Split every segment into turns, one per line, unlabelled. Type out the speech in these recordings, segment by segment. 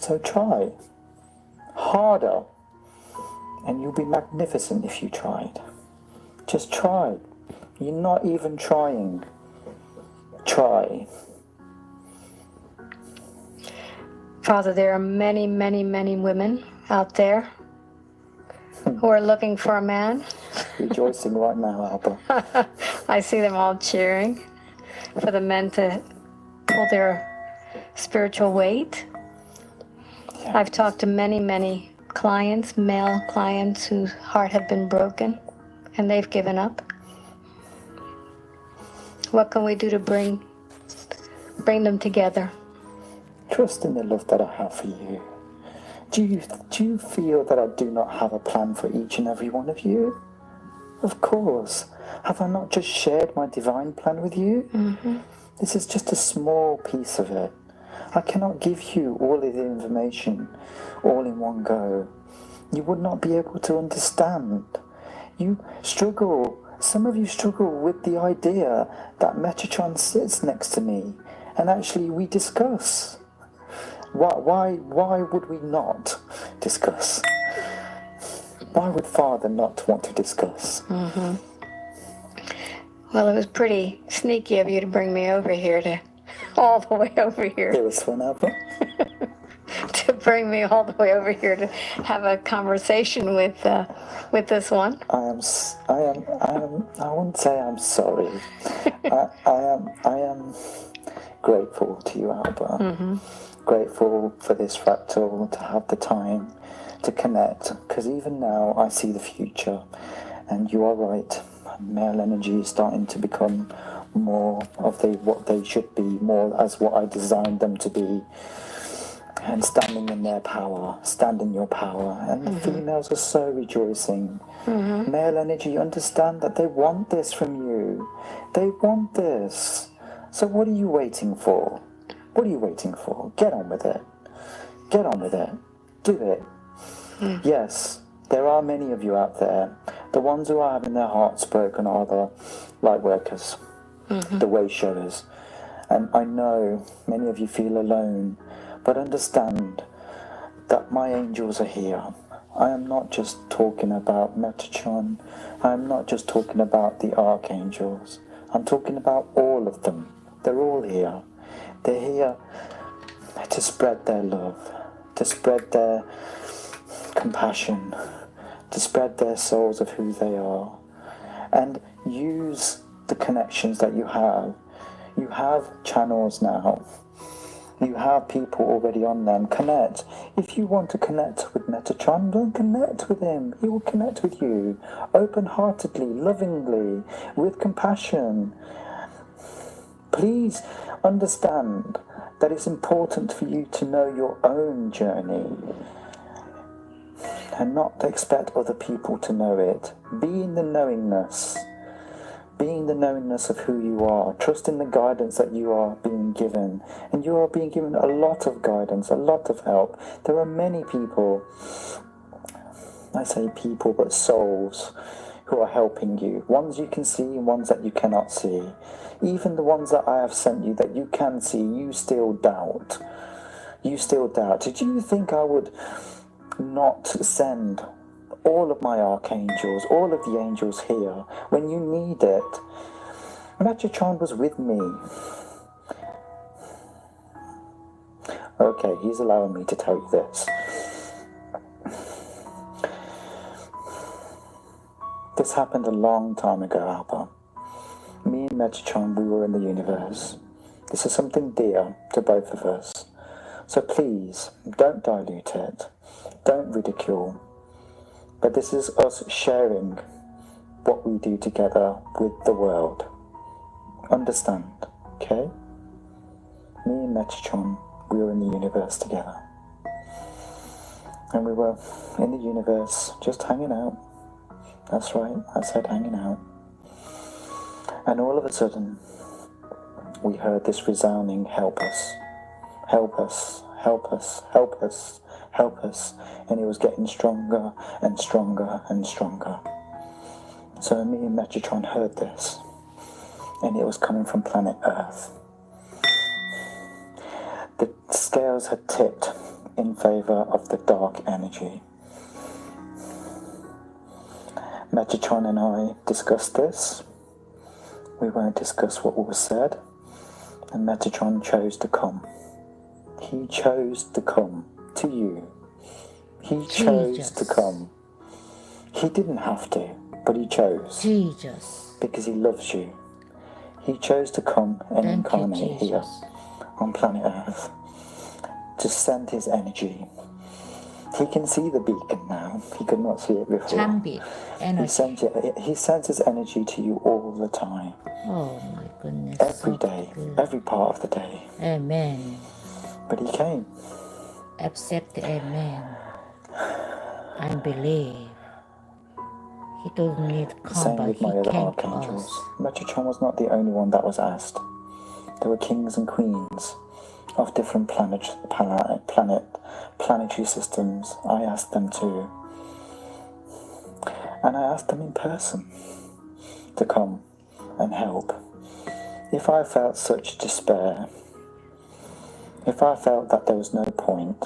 So try harder, and you'll be magnificent if you tried. Just try. You're not even trying. Try.
Father, there are many, many, many women out there who are looking for a man.
Rejoicing right now, Alba.
I see them all cheering for the men to pull their spiritual weight.
Yes.
I've talked to many, many clients, male clients whose heart have been broken and they've given up. What can we do to bring them together?
Trust in the love that I have for you. Do you feel that I do not have a plan for each and every one of you? Of course. Have I not just shared my divine plan with you?
Mm-hmm.
This is just a small piece of it. I cannot give you all of the information all in one go. You would not be able to understand. You struggle. Some of you struggle with the idea that Metatron sits next to me and actually we discuss. Why would we not discuss? Why would Father not want to discuss?
Mm-hmm. Well, it was pretty sneaky of you to bring me over here all the way over here.
It was fun, Alba.
To bring me all the way over here to have a conversation with this one.
I wouldn't say I'm sorry. I am grateful to you, Alba.
Mm-hmm.
Grateful for this fractal, to have the time to connect, because even now I see the future, and you are right. Male energy is starting to become more of what they should be, more as what I designed them to be, and standing in their power, stand in your power. And the females are so rejoicing.
Mm-hmm.
Male energy, understand that they want this from you. They want this. So what are you waiting for? What are you waiting for? Get on with it. Get on with it. Do it. Yes, there are many of you out there. The ones who are having their hearts broken are the light workers, the way showers. And I know many of you feel alone, but understand that my angels are here. I am not just talking about Metatron. I am not just talking about the archangels. I'm talking about all of them. They're all here. They're here to spread their love, to spread their compassion, to spread their souls of who they are, and use the connections that you have. You have channels now. You have people already on them. Connect. If you want to connect with Metatron, then connect with him. He will connect with you open-heartedly, lovingly, with compassion. Please understand that it's important for you to know your own journey and not expect other people to know it. Be in the knowingness. Being the knowingness of who you are, trusting the guidance that you are being given. And you are being given a lot of guidance, a lot of help. There are many people, I say people, but souls, who are helping you. Ones you can see and ones that you cannot see. Even the ones that I have sent you that you can see, you still doubt. You still doubt. Did you think I would not send all of my archangels, all of the angels here when you need it? Metatron was with me. Okay, he's allowing me to tell you this. This happened a long time ago, Alba. Me and Metatron, we were in the universe. This is something dear to both of us. So please, don't dilute it. Don't ridicule. But this is us sharing what we do together with the world. Understand, okay? Me and Metatron, we were in the universe together. And we were in the universe just hanging out. That's right, I said hanging out. And all of a sudden, we heard this resounding, help us, help us, help us, help us, help us. And it was getting stronger and stronger and stronger. So me and Metatron heard this, and it was coming from planet Earth. The scales had tipped in favor of the dark energy. Metatron and I discussed this. We won't discuss what was said, and Metatron chose to come. He chose to come to you. He chose to come. He didn't have to, but he chose.
Jesus.
Because he loves you. He chose to come and incarnate here on planet Earth to send his energy. He can see the beacon now. He could not see it before.
Chambi energy.
He sends his energy to you all the time.
Oh my goodness.
Every
so
day.
good.
Every part of the day.
Amen.
But he came.
Accept the amen. I believe. He doesn't need to come,
Same
but
with
he
my other
came to
archangels.
us.
Metatron was not the only one that was asked. There were kings and queens of different planetary systems. I asked them too. And I asked them in person to come and help. If I felt such despair, if I felt that there was no point,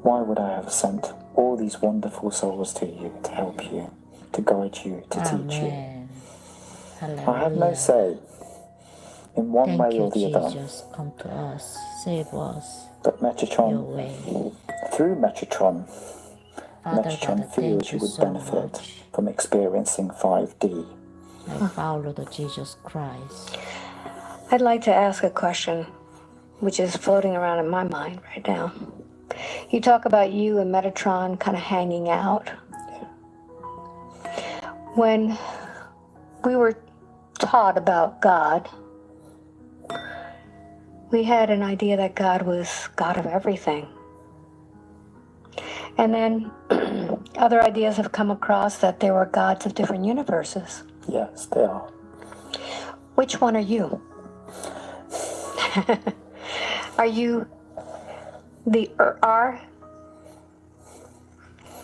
why would I have sent all these wonderful souls to you to help you, to guide you, to teach you?
Hallelujah.
I have no say in one way or the other.
Jesus. Come to us. Save us.
But
Your
Metatron,
way.
through Metatron,
Father
Metatron
God,
feels
thank
you would
so
benefit
much.
from experiencing 5D.
I follow the Jesus Christ.
I'd like to ask a question, which is floating around in my mind right now. You talk about you and Metatron kind of hanging out. When we were taught about God, we had an idea that God was God of everything. And then other ideas have come across that there were gods of different universes.
Yes, they are.
Which one are you? Are you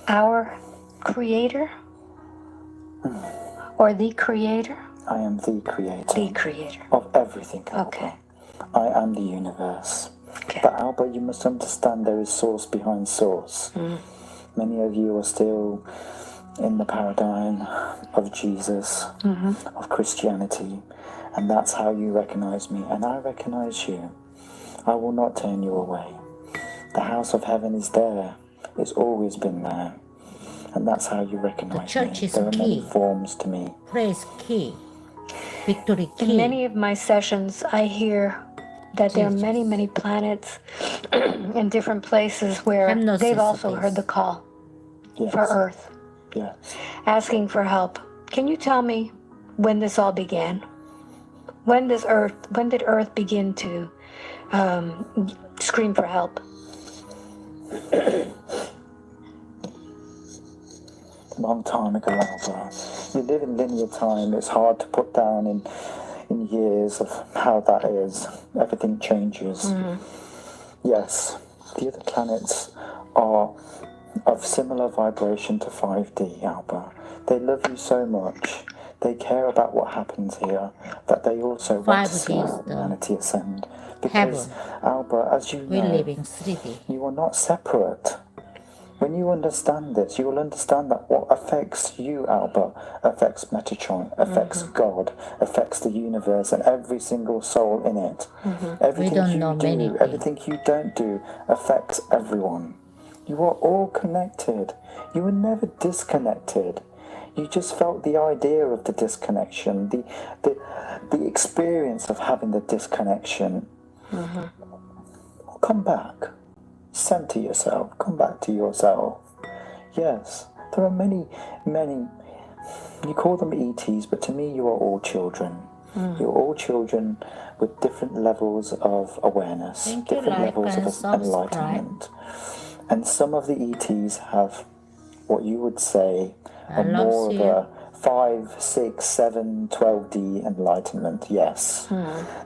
our creator? Or the creator?
I am the creator.
The creator.
Of everything, Alba.
Okay.
I am the universe.
Okay.
But Alba, you must understand there is source behind source. Many of you are still in the paradigm of Jesus, of Christianity, and that's how you recognize me, and I recognize you. I will not turn you away. The house of heaven is there. It's always been there. And that's how you recognize
The church
me.
is
There are many
key.
forms to me.
Praise key. Victory key.
In many of my sessions, I hear that there are
Jesus.
many, many planets in different places where
Hypnosis
they've also
is.
heard the call
Yes.
for Earth,
Yes.
asking for help. Can you tell me when this all began? When did Earth begin to scream for help?
Long time ago, Alba. You live in linear time. It's hard to put down in years of how that is. Everything changes. Yes, the other planets are of similar vibration to 5D, Alba. They love you so much. They care about what happens here, that they also want to
5D
see
is the
humanity ascend. Because,
heaven.
Alba, as you
We
know,
live in 3D.
you are not separate. When you understand this, you will understand that what affects you, Alba, affects Metatron, affects God, affects the universe and every single soul in it. Everything
don't
you
know many
do,
things.
everything you don't do affects everyone. You are all connected. You were never disconnected. You just felt the idea of the disconnection, the experience of having the disconnection. Come back. Center yourself. Come back to yourself. Yes, there are many, many. You call them ETs, but to me, you are all children. You're all children with different levels of awareness,
Thank you,
different
like
levels
and
of
subscribe.
enlightenment. And some of the ETs have what you would say
I
a
love
more of
seeing.
a 5, 6, 7, 12D enlightenment. Yes.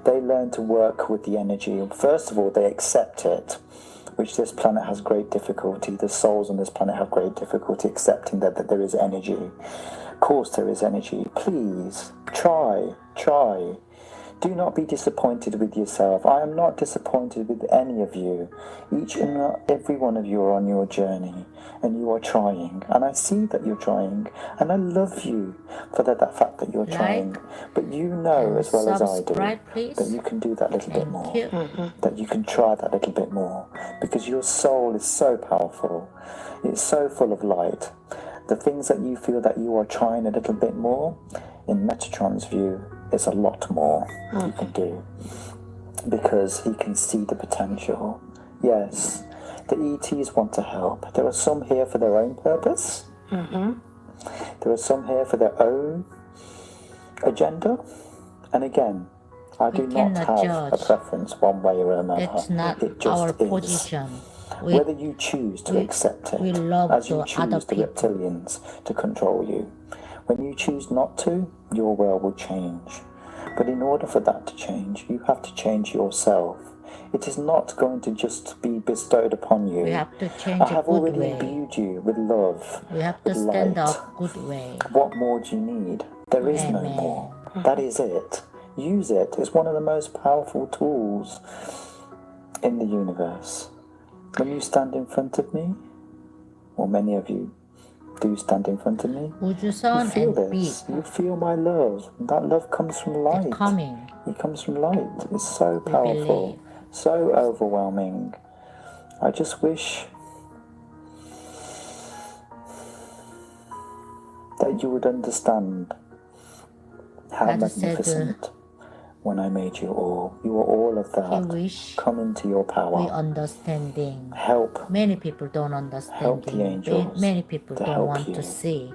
They learn to work with the energy. First of all, they accept it, which this planet has great difficulty. The souls on this planet have great difficulty accepting that there is energy. Of course there is energy. Please, try Do not be disappointed with yourself. I am not disappointed with any of you. Each and every one of you are on your journey, and you are trying. And I see that you're trying, and I love you for that fact that you're trying. But you know as well as I do that you can do that little bit more. That you can try that little bit more, because your soul is so powerful. It's so full of light. The things that you feel that you are trying a little bit more, in Metatron's view, is a lot more you can do, because he can see the potential. Yes, the ETs want to help. There are some here for their own purpose. There are some here for their own agenda. And again, I do not have a preference one way or another.
It's not
it just
our
is.
position.
Whether you choose to accept it, as you choose the reptilians to control you. When you choose not to, your world will change. But in order for that to change, you have to change yourself. It is not going to just be bestowed upon you.
We have to change
I have
a good
already
way.
imbued you with love.
We have to
with
stand
light.
up good way.
What more do you need? There is no more. That is it. Use it. It's one of the most powerful tools in the universe. When you stand in front of me, or many of you do stand in front of me, you feel this. You feel my love. That love comes from light. It comes from light. It's so powerful, so overwhelming. I just wish that you would understand how magnificent when I made you all. You were all of that. Come into your power.
Understanding.
Help.
Many people don't understand.
Help the angels.
Many people don't want to see.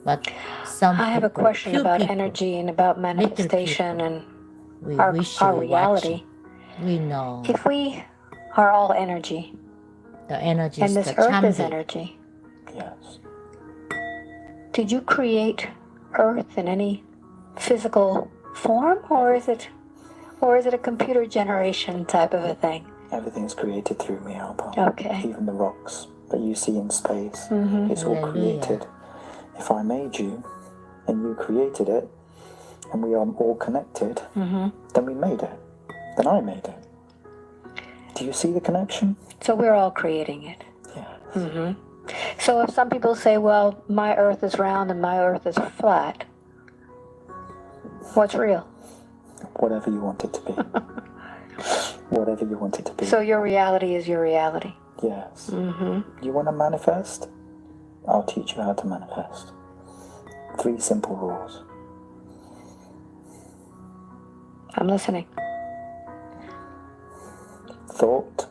But some
I have a question about energy and about manifestation and our reality.
We know.
If we are all energy,
the energy
and this earth is energy.
Yes.
Did you create Earth in any physical form, or is it a computer generation type of a thing?
Everything's created through me, Alba.
Okay.
Even the rocks that you see in space, it's all created. If I made you and you created it, and we are all connected, then we made it. Then I made it. Do you see the connection?
So we're all creating it.
Yeah.
So if some people say, well, my Earth is round and my Earth is flat, what's real?
Whatever you want it to be. Whatever you want it to be.
So your reality is your reality.
Yes. You want to manifest? I'll teach you how to manifest. 3 simple rules.
I'm listening.
Thought,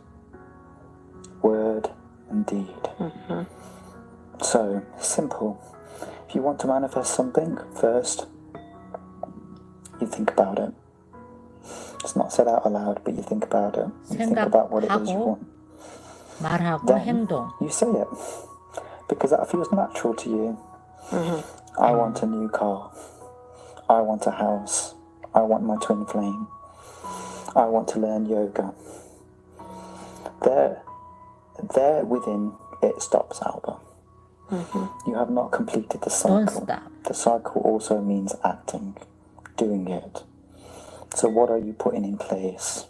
word, and deed. So, simple. If you want to manifest something, first, you think about it. It's not said out aloud, but you think about it. You think about what it is you want. Then you say it, because that feels natural to you. I want a new car. I want a house. I want my twin flame. I want to learn yoga. There within it stops, Alba. You have not completed the cycle.
Don't stop.
The cycle also means acting, doing it. So what are you putting in place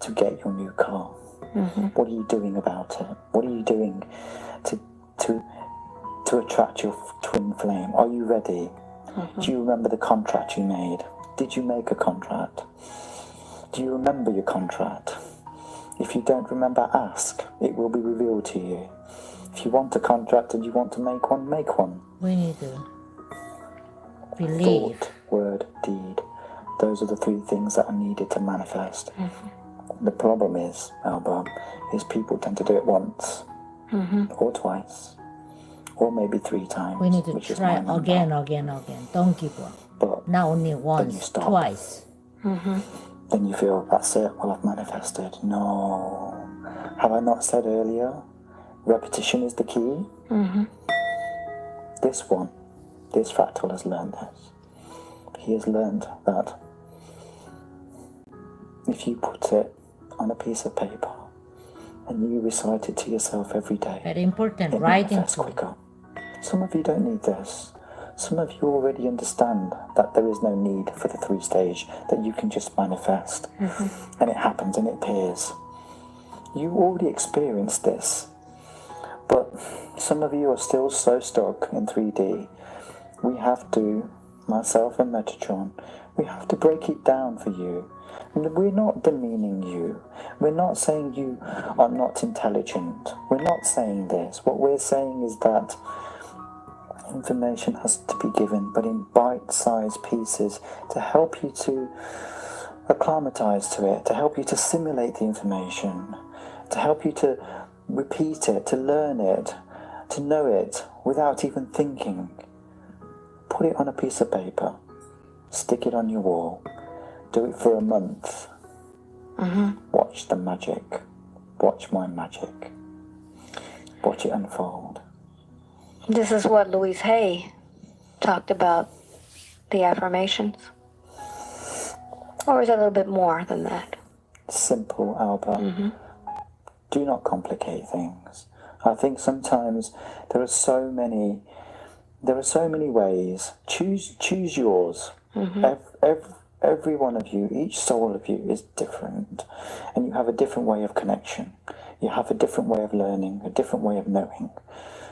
to get your new car? What are you doing about it? What are you doing to attract your twin flame? Are you ready? Do you remember the contract you made? Did you make a contract? Do you remember your contract? If you don't remember, ask. It will be revealed to you. If you want a contract and you want to make one, make one.
We need to believe.
Thought, word, deed. Those are the 3 things that are needed to manifest. The problem is, Alba, is people tend to do it once, or twice, or maybe 3 times.
We need to try again. Don't give up.
But
not only once, twice.
Then you feel, that's it, well, I've manifested. No. Have I not said earlier? Repetition is the key. This fractal has learned this. He has learned that if you put it on a piece of paper and you recite it to yourself every day,
very important,
it
writing
manifests quicker. Some of you don't need this. Some of you already understand that there is no need for the 3 stage, that you can just manifest, and it happens and it appears. You already experienced this, but some of you are still so stuck in 3D. We have to, myself and Metatron, we have to break it down for you. And we're not demeaning you. We're not saying you are not intelligent. We're not saying this. What we're saying is that information has to be given, but in bite-sized pieces to help you to acclimatize to it, to help you to simulate the information, to help you to repeat it, to learn it, to know it without even thinking. Put it on a piece of paper, stick it on your wall, do it for a month. Watch the magic. Watch my magic. Watch it unfold.
This is what Louise Hay talked about, the affirmations. Or is it a little bit more than that?
Simple, Alba. Do not complicate things. I think sometimes there are so many ways. Choose yours. Every one of you, each soul of you is different, and you have a different way of connection. You have a different way of learning, a different way of knowing.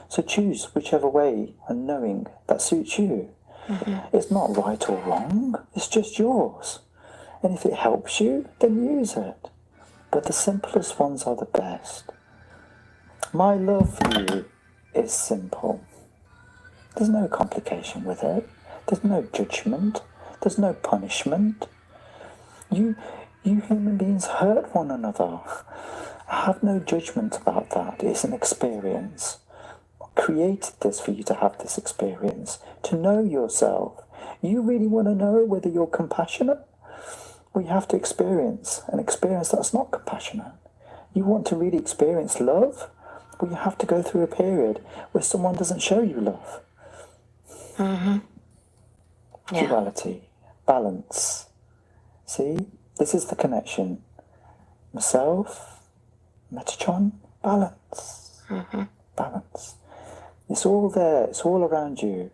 So choose whichever way and knowing that suits you. It's not right or wrong, it's just yours. And if it helps you, then use it. But the simplest ones are the best. My love for you is simple. There's no complication with it. There's no judgment. There's no punishment. You human beings hurt one another. Have no judgment about that. It's an experience. I created this for you to have this experience, to know yourself. You really want to know whether you're compassionate? Well, you have to experience an experience that's not compassionate. You want to really experience love? Well, you have to go through a period where someone doesn't show you love. Duality, balance. See, this is the connection. Myself, Metatron, balance. Balance. It's all there, it's all around you.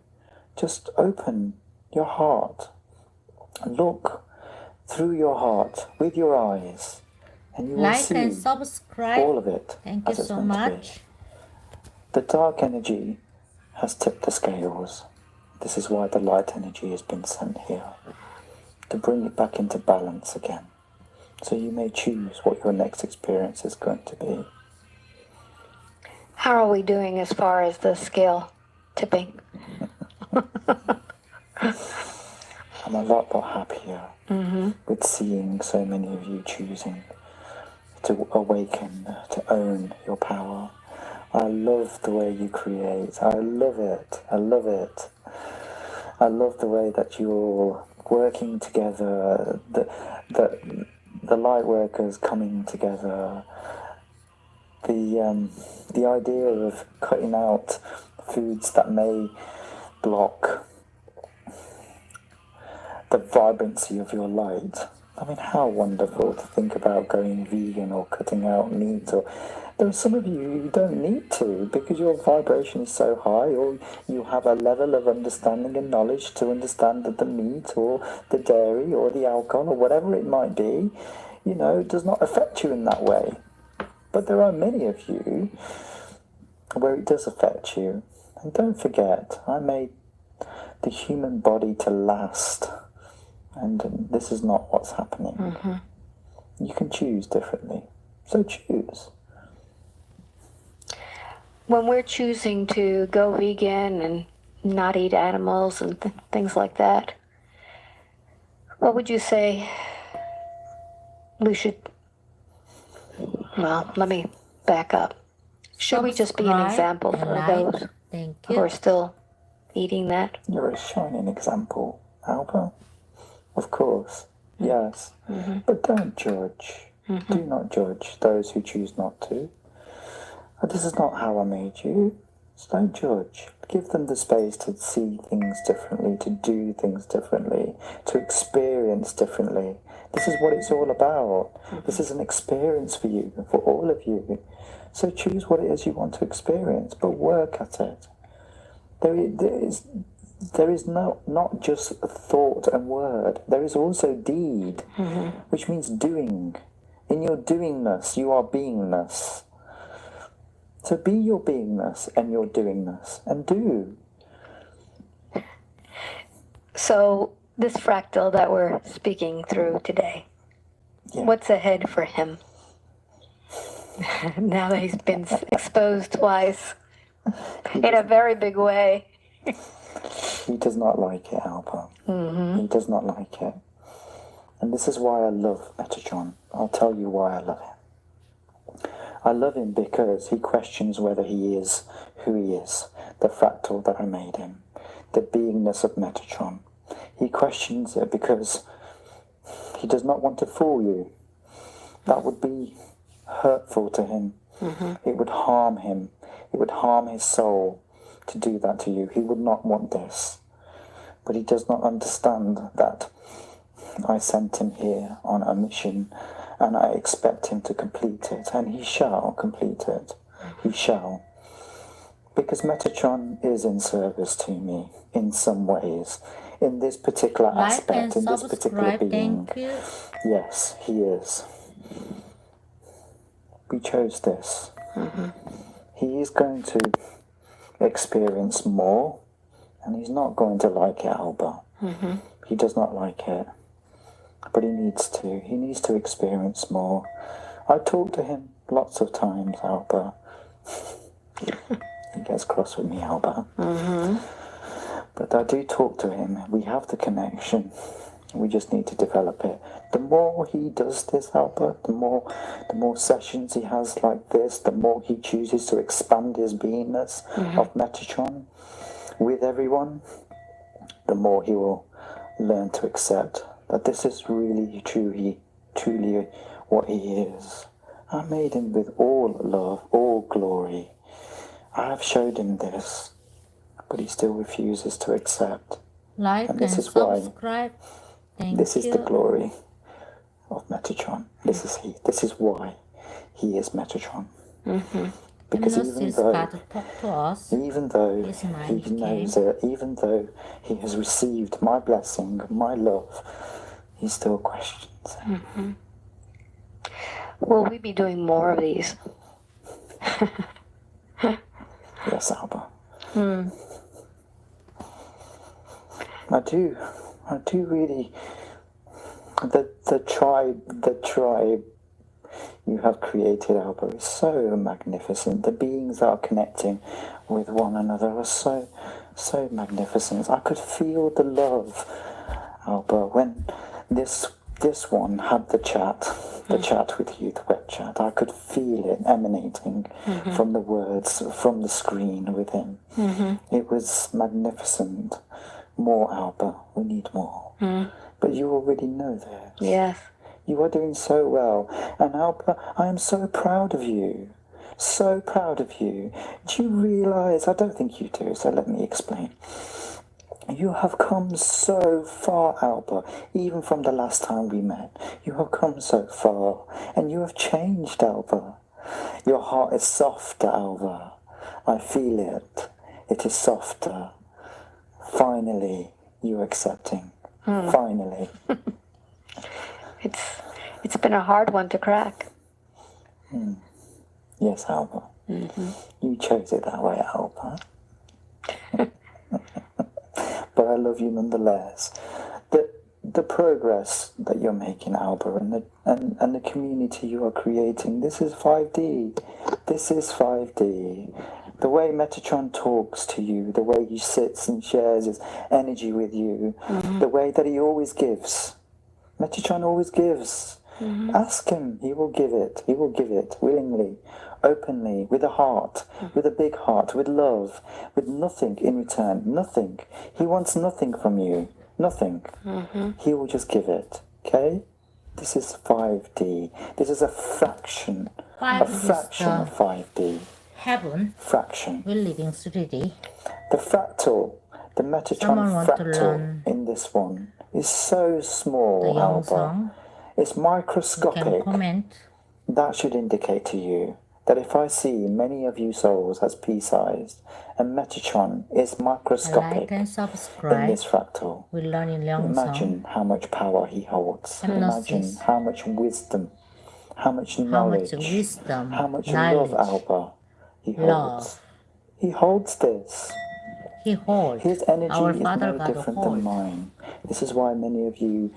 Just open your heart and look through your heart with your eyes, and you will
Like
see
and subscribe.
all of it.
Thank you
as it's
so
meant to be.
much.
The dark energy has tipped the scales. This is why the light energy has been sent here, to bring it back into balance again. So you may choose what your next experience is going to be.
How are we doing as far as the scale tipping?
I'm a lot happier with seeing so many of you choosing to awaken, to own your power. I love the way you create. I love it. I love it. I love the way that you're working together, the light workers coming together, the idea of cutting out foods that may block the vibrancy of your light. I mean, how wonderful to think about going vegan or cutting out meat. Or there are some of you who don't need to because your vibration is so high, or you have a level of understanding and knowledge to understand that the meat or the dairy or the alcohol or whatever it might be, does not affect you in that way. But there are many of you where it does affect you. And don't forget, I made the human body to last. And this is not what's happening. You can choose differently. So choose.
When we're choosing to go vegan and not eat animals and things like that, what would you say we should... Well, let me back up. Should we just be an example for those who are still eating that?
You're a shining example, Alba. Of course, yes. But don't judge. Do not judge those who choose not to. This is not how I made you. So don't judge. Give them the space to see things differently, to do things differently, to experience differently. This is what it's all about. This is an experience for you, for all of you. So choose what it is you want to experience, but work at it. there is not just thought and word, there is also deed, which means doing. In your doingness, you are beingness. So be your beingness and your doingness, and do.
So, this fractal that we're speaking through today, what's ahead for him? Now that he's been exposed twice in a very big way.
He does not like it, Albert. He does not like it. And this is why I love Metatron. I'll tell you why I love him. I love him because he questions whether he is who he is, the fractal that I made him, the beingness of Metatron. He questions it because he does not want to fool you. That would be hurtful to him. It would harm him. It would harm his soul to do that to you. He would not want this. But he does not understand that I sent him here on a mission and I expect him to complete it, and he shall complete it. He shall. Because Metatron is in service to me in some ways, in this particular aspect, in this particular being.
Thank you.
Yes, he is. We chose this. He is going to experience more, and he's not going to like it, Alba. He does not like it. But he needs to. He needs to experience more. I talk to him lots of times, Alba. He gets cross with me, Alba. But I do talk to him. We have the connection. We just need to develop it. The more he does this, Albert, the more sessions he has like this, the more he chooses to expand his beingness of Metatron with everyone, the more he will learn to accept that this is really truly what he is. I made him with all love, all glory. I have showed him this, but he still refuses to accept.
Like
and this
and
is why
subscribe. Thank
this
you.
is the glory of Metatron. This is he. This is why he is Metatron. Because even though he knows it, even though he has received my blessing, my love, he still questions it.
Will we be doing more of these?
Yes, Alba. I do really. The tribe you have created, Alba, is so magnificent. The beings that are connecting with one another are so magnificent. I could feel the love, Alba, when this one had the chat with you, the web chat. I could feel it emanating from the words, from the screen with him. It was magnificent. More, Alba. We need more. But you already know this.
Yes.
You are doing so well. And Alba, I am so proud of you. So proud of you. Do you realize? I don't think you do, so let me explain. You have come so far, Alba, even from the last time we met. You have come so far, and you have changed, Alba. Your heart is softer, Alba. I feel it. It is softer. Finally, you're accepting. Finally.
It's been a hard one to crack.
Yes, Alba. You chose it that way, Alba. But I love you nonetheless. The progress that you're making, Alba, and the community you are creating, this is 5D. This is 5D. The way Metatron talks to you, the way he sits and shares his energy with you, the way that he always gives. Metatron always gives. Ask him, he will give it. He will give it willingly, openly, with a heart, with a big heart, with love, with nothing in return. Nothing. He wants nothing from you. Nothing. He will just give it. Okay? This is 5D. This is a fraction. A fraction of 5D.
Heaven.
Fraction.
We're living 3D.
The fractal, the Metatron fractal in this one is so small, Alba. It's microscopic.
Comment.
That should indicate to you that if I see many of you souls as pea-sized, and Metatron is microscopic
Like and
in
subscribe.
this fractal,
We learn in Leong
imagine how much power he holds. Imagine
Hypnosis.
how much wisdom, how much
How much
knowledge,
wisdom,
how much
knowledge,
love, Alba, he holds.
love.
He holds this.
He holds.
His energy
Our
is
Father
no
God
different than
holds.
mine. This is why many of you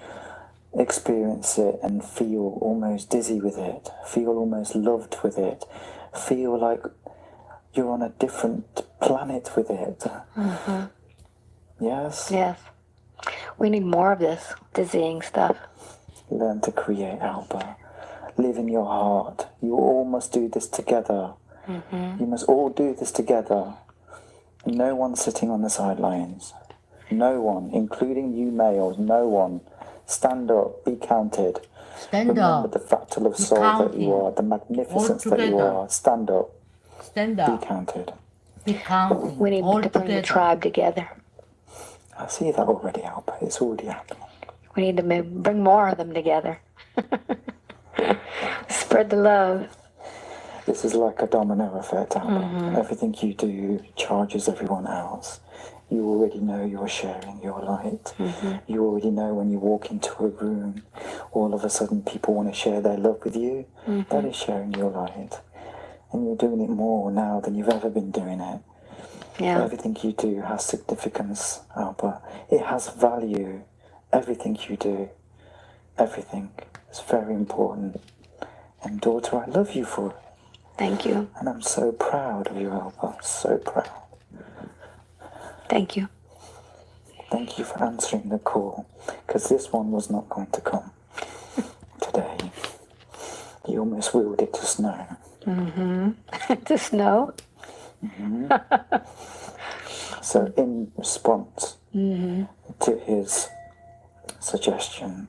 experience it and feel almost dizzy with it, feel almost loved with it, feel like you're on a different planet with it.
Mm-hmm.
Yes?
Yes. We need more of this dizzying stuff.
Learn to create, Alba. Live in your heart. You all must do this together. You must all do this together. No one sitting on the sidelines. No one, including you males, no one. Stand up, be counted.
Stand
Remember
up.
the fractal of
Be
soul that you
counting.
are, the magnificence
All
that you
together.
are. Stand up,
Stand
be
up.
counted.
Be counting.
We need
all
to bring
together.
the tribe together.
I see that already, Albert. It's already happening.
We need to bring more of them together. Spread the love.
This is like a domino effect, Albert. Everything you do charges everyone else. You already know you're sharing your light. You already know when you walk into a room, all of a sudden people want to share their love with you. That is sharing your light. And you're doing it more now than you've ever been doing it.
Yeah.
Everything you do has significance, Albert. It has value. Everything you do. Everything is very important. And daughter, I love you for it.
Thank you.
And I'm so proud of you, Albert. So proud.
Thank you.
Thank you for answering the call, because this one was not going to come today. You almost willed it to snow.
To snow?
So in response to his suggestion,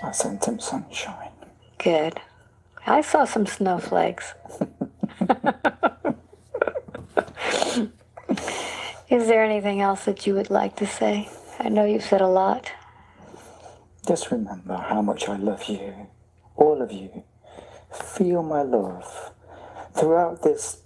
I sent him sunshine.
Good. I saw some snowflakes. Is there anything else that you would like to say? I know you've said a lot.
Just remember how much I love you. All of you. Feel my love. Throughout this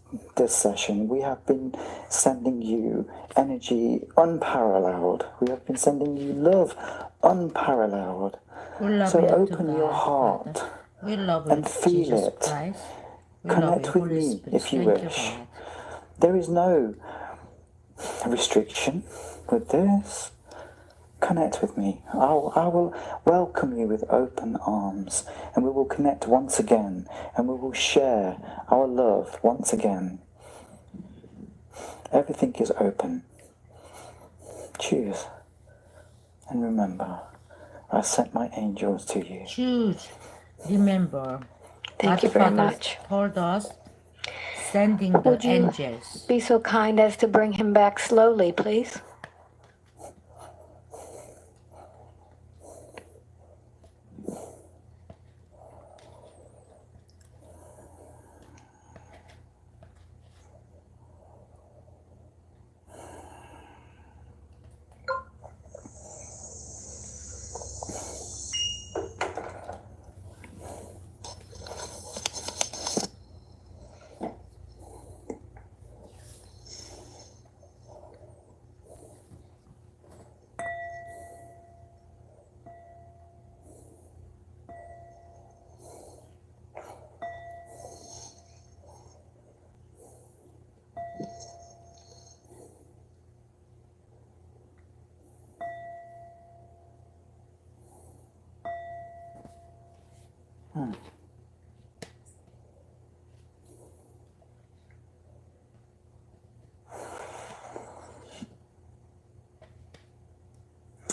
session, we have been sending you energy unparalleled. We have been sending you love unparalleled.
We love
So
you
open
to
your
God,
heart
Father. We love you,
and feel
Jesus
it.
Christ. We
Connect
love you,
with
Holy
me
Spirit.
if you
Thank
wish.
you, God.
There is no restriction with this. Connect with me. I will welcome you with open arms, and we will connect once again, and we will share our love once again. Everything is open. Choose. And remember, I sent my angels to you.
Choose. Remember,
Thank
God
you very
Father
much.
told us, sending the
Would you
angels.
be so kind as to bring him back slowly, please?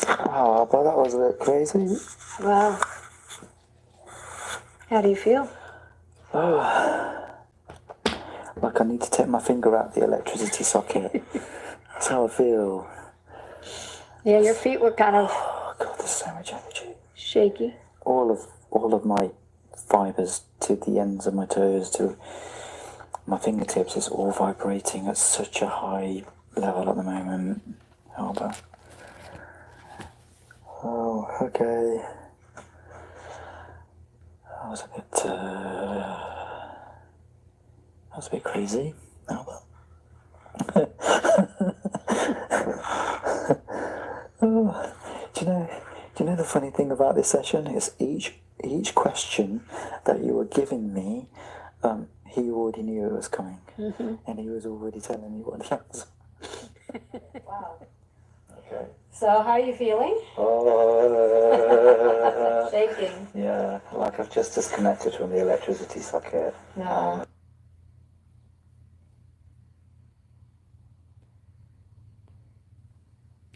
Wow, but that was a bit crazy.
Wow. How do you feel?
Like I need to take my finger out the electricity socket. That's how I feel.
Yeah, your feet were kind of
Oh God, there's so much energy.
shaky.
All of my fibers to the ends of my toes to my fingertips is all vibrating at such a high level at the moment, Albert. Oh, okay. That was a bit That's a bit crazy. Oh well. Oh, do you know the funny thing about this session is each question that you were giving me, he already knew it was coming, and he was already telling me what the answer.
Wow.
Okay.
So, how are you feeling?
Oh,
Shaking.
yeah, like I've just disconnected from the electricity socket.
No.